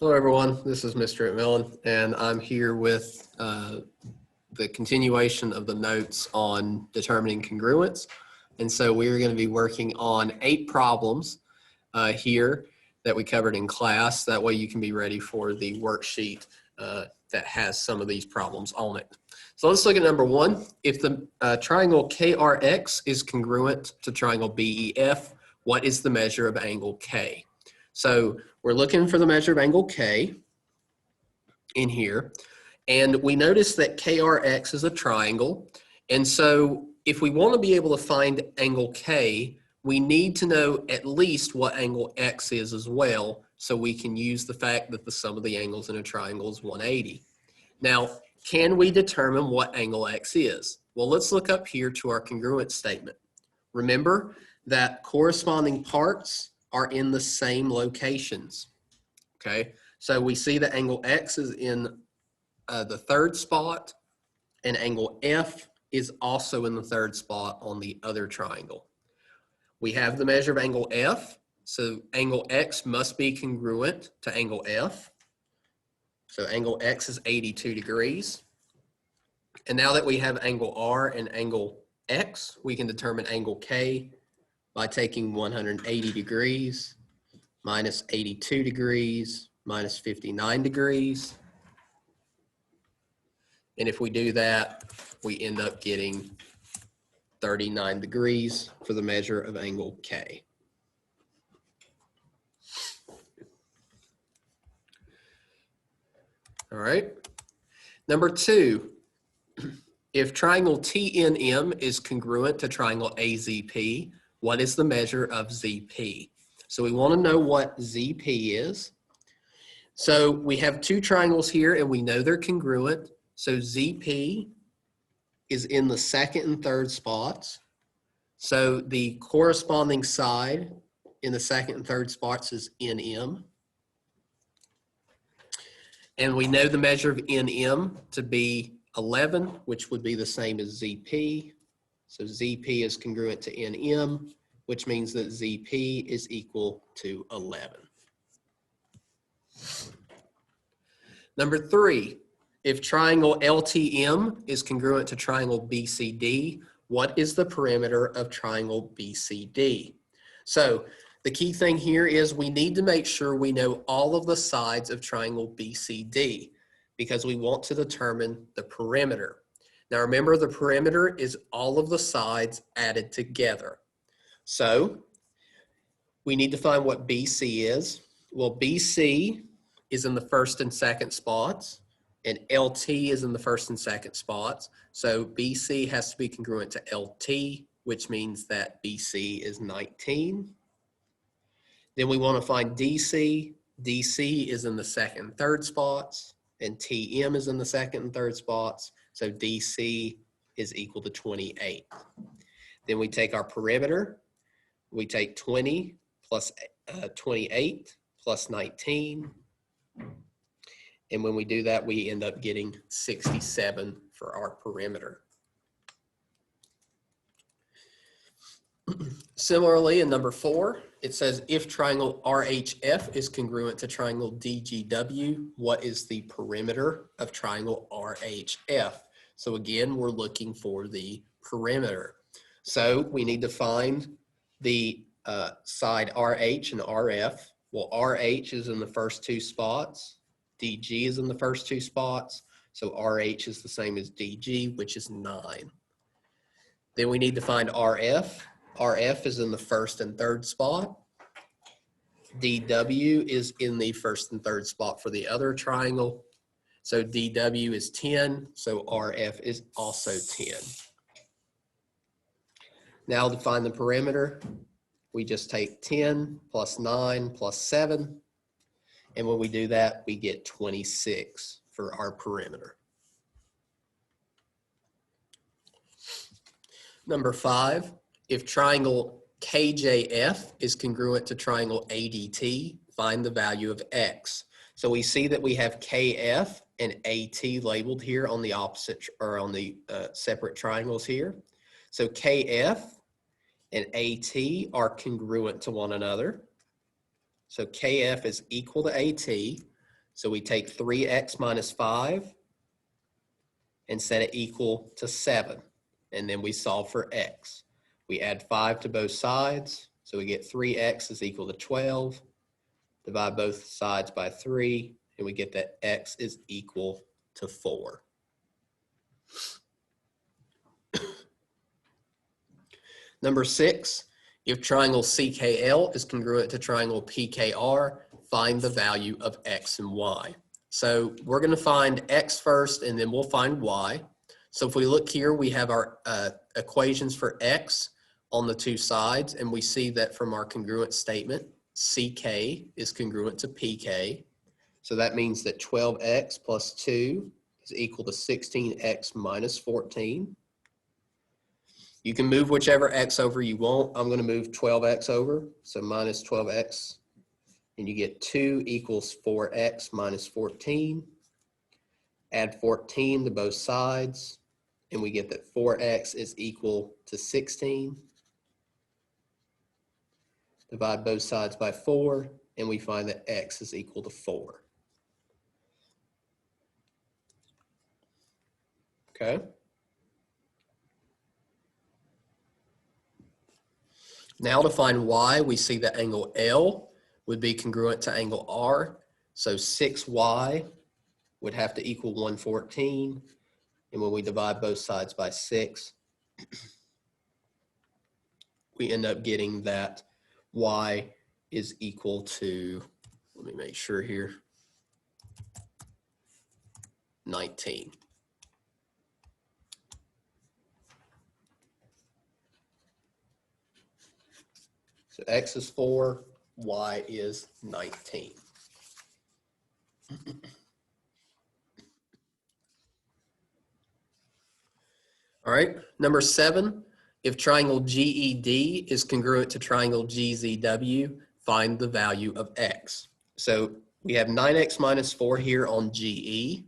Hello, everyone. This is Mr. McMillan, and I'm here with the continuation of the notes on determining congruence. And so we're going to be working on 8 problems here that we covered in class. That way you can be ready for the worksheet that has some of these problems on it. So let's look at number 1. If the triangle KRX is congruent to triangle BEF, what is the measure of angle K? So we're looking for the measure of angle K in here. And we notice that KRX is a triangle. And so if we want to be able to find angle K, we need to know at least what angle X is as well, so we can use the fact that the sum of the angles in a triangle is 180. Now, can we determine what angle X is? Well, let's look up here to our congruence statement. Remember that corresponding parts are in the same locations, okay? So we see that angle X is in the third spot, and angle F is also in the third spot on the other triangle. We have the measure of angle F, so angle X must be congruent to angle F. So angle X is 82 degrees. And now that we have angle R and angle X, we can determine angle K by taking 180 degrees minus 82 degrees minus 59 degrees. And if we do that, we end up getting 39 degrees for the measure of angle K. All right. Number 2, if triangle TNM is congruent to triangle AZP, what is the measure of ZP? So we want to know what ZP is. So we have 2 triangles here and we know they're congruent. So ZP is in the second and third spots. So the corresponding side in the second and third spots is NM. And we know the measure of NM to be 11, which would be the same as ZP. So ZP is congruent to NM, which means that ZP is equal to 11. Number 3, if triangle LTM is congruent to triangle BCD, what is the perimeter of triangle BCD? So the key thing here is we need to make sure we know all of the sides of triangle BCD because we want to determine the perimeter. Now remember, the perimeter is all of the sides added together. So we need to find what BC is. Well, BC is in the first and second spots, and LT is in the first and second spots. So BC has to be congruent to LT, which means that BC is 19. Then we want to find DC. DC is in the second and third spots, and TM is in the second and third spots. So DC is equal to 28. Then we take our perimeter. We take 20 plus 28 plus 19. And when we do that, we end up getting 67 for our perimeter. Similarly, in number 4, it says if triangle RHF is congruent to triangle DGW, what is the perimeter of triangle RHF? So again, we're looking for the perimeter. So we need to find the side RH and RF. Well, RH is in the first 2 spots. DG is in the first 2 spots. So RH is the same as DG, which is 9. Then we need to find RF. RF is in the first and third spot. DW is in the first and third spot for the other triangle. So DW is 10, so RF is also 10. Now to find the perimeter, we just take 10 plus 9 plus 7. And when we do that, we get 26 for our perimeter. Number 5, if triangle KJF is congruent to triangle ADT, find the value of X. So we see that we have KF and AT labeled here on the opposite or on the separate triangles here. So KF and AT are congruent to one another. So KF is equal to AT. So we take 3x minus 5 and set it equal to 7. And then we solve for x. We add 5 to both sides. So we get 3x is equal to 12. Divide both sides by 3. And we get that x is equal to 4. Number 6, if triangle CKL is congruent to triangle PKR, find the value of x and y. So we're going to find x first, and then we'll find y. So if we look here, we have our equations for x on the two sides, and we see that from our congruent statement, CK is congruent to PK. So that means that 12x plus 2 is equal to 16x minus 14. You can move whichever x over you want. I'm going to move 12x over, so minus 12x. And you get 2 equals 4x minus 14. Add 14 to both sides, and we get that 4x is equal to 16. Divide both sides by 4, and we find that x is equal to 4. Okay. Now to find y, we see that angle L would be congruent to angle R. So 6y would have to equal 114. And when we divide both sides by 6, we end up getting that y is equal to, let me make sure here, 19. So x is 4, y is 19. All right, number 7, if triangle GED is congruent to triangle GZW, find the value of x. So we have 9x minus 4 here on GE,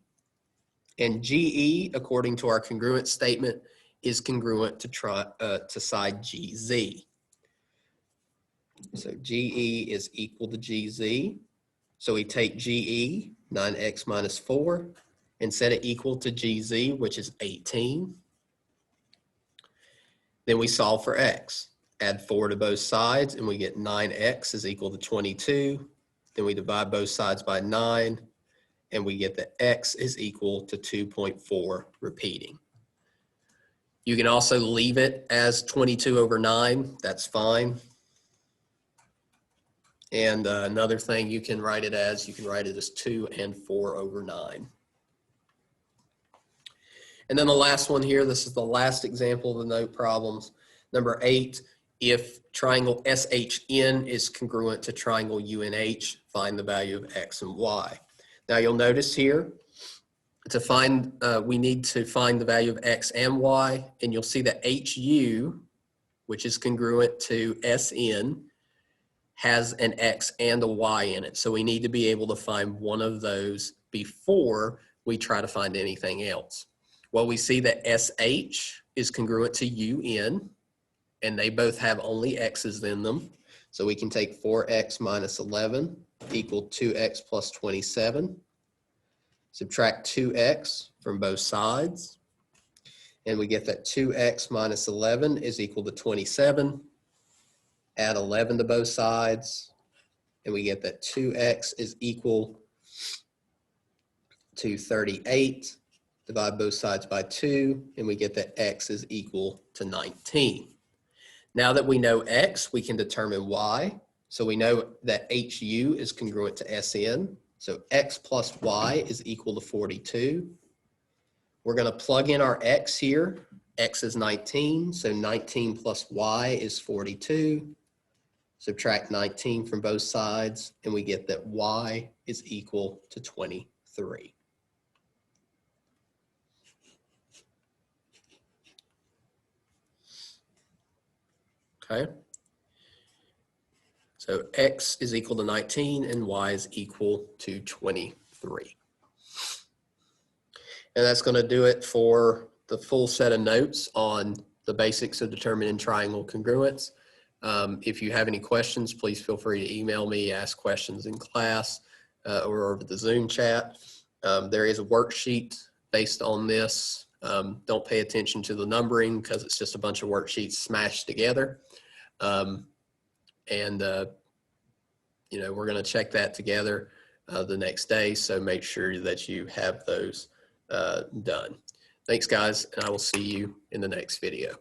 and GE, according to our congruent statement, is congruent to side GZ. So GE is equal to GZ. So we take GE, 9x minus 4, and set it equal to GZ, which is 18. Then we solve for x. Add 4 to both sides, and we get 9x is equal to 22. Then we divide both sides by 9, and we get that x is equal to 2.4 repeating. You can also leave it as 22 over 9. That's fine. And another thing you can write it as 2 and 4 over 9. And then the last one here, this is the last example of the note problems. Number 8, if triangle SHN is congruent to triangle UNH, find the value of x and y. Now you'll notice here, to find, we need to find the value of x and y, and you'll see that HU, which is congruent to SN, has an x and a y in it. So we need to be able to find one of those before we try to find anything else. Well, we see that SH is congruent to UN, and they both have only x's in them. So we can take 4x minus 11 equal 2x plus 27. Subtract 2x from both sides, and we get that 2x minus 11 is equal to 27. Add 11 to both sides, and we get that 2x is equal to 38. Divide both sides by 2, and we get that x is equal to 19. Now that we know x, we can determine y. So we know that HU is congruent to SN. So x plus y is equal to 42. We're going to plug in our x here. X is 19, so 19 plus y is 42. Subtract 19 from both sides, and we get that y is equal to 23. Okay. So x is equal to 19 and y is equal to 23. And that's going to do it for the full set of notes on the basics of determining triangle congruence. If you have any questions, please feel free to email me, ask questions in class. or over the Zoom chat. There is a worksheet based on this. Don't pay attention to the numbering because it's just a bunch of worksheets smashed together. You know, we're going to check that together the next day. So make sure that you have those done. Thanks, guys, and I will see you in the next video.